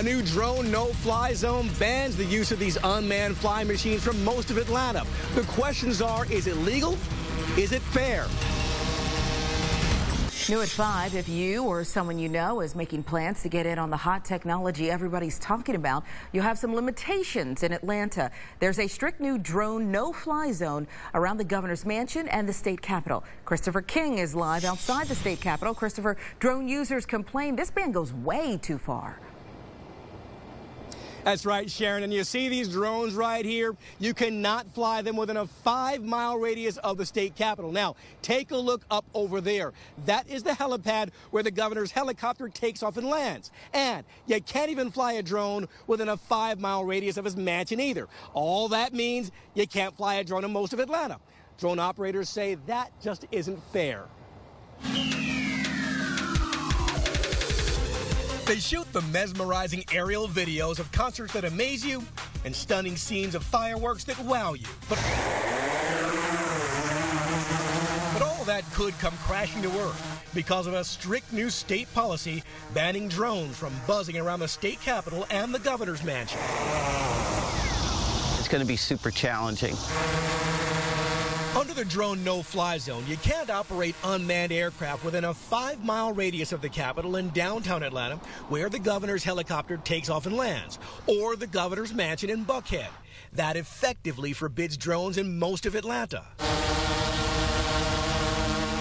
A new drone no-fly zone bans the use of these unmanned flying machines from most of Atlanta. The questions are, is it legal? Is it fair? New at 5, if you or someone you know is making plans to get in on the hot technology everybody's talking about, you'll have some limitations in Atlanta. There's a strict new drone no-fly zone around the governor's mansion and the state capitol. Christopher King is live outside the state capitol. Christopher, drone users complain this ban goes way too far. That's right, Sharon. And you see these drones right here? You cannot fly them within a 5-mile radius of the state capitol. Now, take a look up over there. That is the helipad where the governor's helicopter takes off and lands. And you can't even fly a drone within a 5-mile radius of his mansion either. All that means you can't fly a drone in most of Atlanta. Drone operators say that just isn't fair. They shoot the mesmerizing aerial videos of concerts that amaze you and stunning scenes of fireworks that wow you. But all that could come crashing to earth because of a strict new state policy banning drones from buzzing around the state capitol and the governor's mansion. It's going to be super challenging. Under the drone no-fly zone, you can't operate unmanned aircraft within a 5-mile radius of the Capitol in downtown Atlanta, where the governor's helicopter takes off and lands, or the governor's mansion in Buckhead. That effectively forbids drones in most of Atlanta.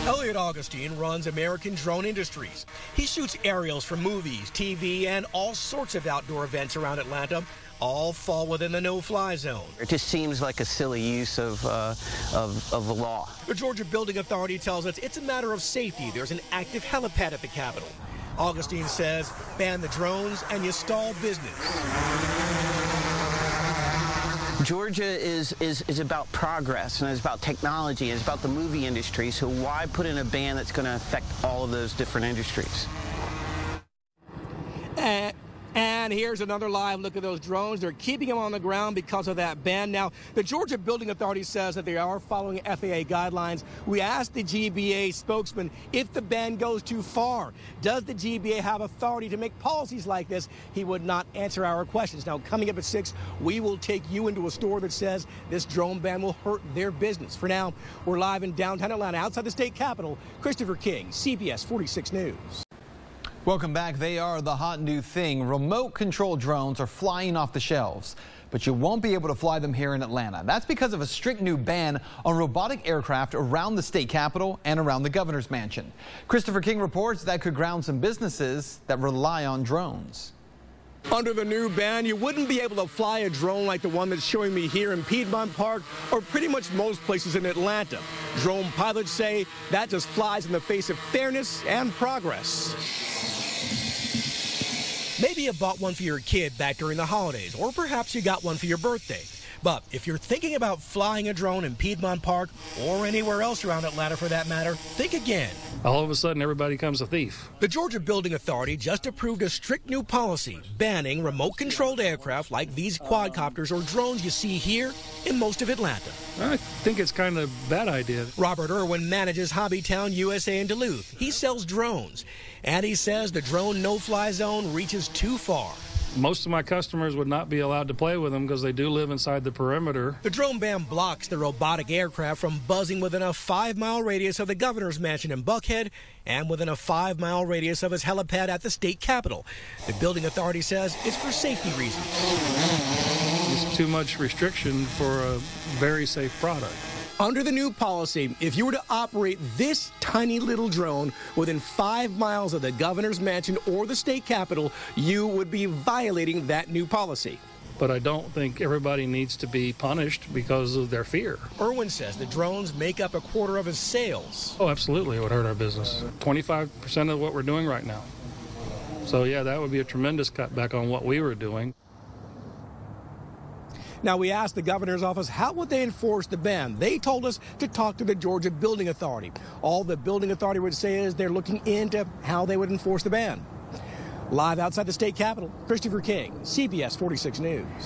Elliot Augustine runs American Drone Industries. He shoots aerials for movies, TV, and all sorts of outdoor events around Atlanta. All fall within the no-fly zone. It just seems like a silly use of the law. The Georgia Building Authority tells us it's a matter of safety. There's an active helipad at the Capitol. Augustine says ban the drones and you stall business. Georgia is about progress, and it's about technology, and it's about the movie industry, so why put in a ban that's going to affect all of those different industries? And here's another live look at those drones. They're keeping them on the ground because of that ban. Now, the Georgia Building Authority says that they are following FAA guidelines. We asked the GBA spokesman if the ban goes too far. Does the GBA have authority to make policies like this? He would not answer our questions. Now, coming up at 6, we will take you into a store that says this drone ban will hurt their business. For now, we're live in downtown Atlanta, outside the state capitol. Christopher King, CBS 46 News. Welcome back. They are the hot new thing. Remote control drones are flying off the shelves, but you won't be able to fly them here in Atlanta. That's because of a strict new ban on robotic aircraft around the state capitol and around the governor's mansion. Christopher King reports that could ground some businesses that rely on drones. Under the new ban, you wouldn't be able to fly a drone like the one that's showing me here in Piedmont Park or pretty much most places in Atlanta. Drone pilots say that just flies in the face of fairness and progress. Maybe you bought one for your kid back during the holidays, or perhaps you got one for your birthday. But if you're thinking about flying a drone in Piedmont Park or anywhere else around Atlanta for that matter, think again. All of a sudden, everybody becomes a thief. The Georgia Building Authority just approved a strict new policy banning remote-controlled aircraft like these quadcopters or drones you see here in most of Atlanta. I think it's kind of a bad idea. Robert Irwin manages Hobbytown USA in Duluth. He sells drones, and he says the drone no-fly zone reaches too far. Most of my customers would not be allowed to play with them because they do live inside the perimeter. The drone ban blocks the robotic aircraft from buzzing within a 5-mile radius of the governor's mansion in Buckhead and within a 5-mile radius of his helipad at the state capitol. The building authority says it's for safety reasons. It's too much restriction for a very safe product. Under the new policy, if you were to operate this tiny little drone within 5 miles of the governor's mansion or the state capitol, you would be violating that new policy. But I don't think everybody needs to be punished because of their fear. Irwin says the drones make up a quarter of his sales. Oh, absolutely, it would hurt our business. 25% of what we're doing right now. So, yeah, that would be a tremendous cutback on what we were doing. Now, we asked the governor's office how would they enforce the ban. They told us to talk to the Georgia Building Authority. All the Building Authority would say is they're looking into how they would enforce the ban. Live outside the state capitol, Christopher King, CBS 46 News.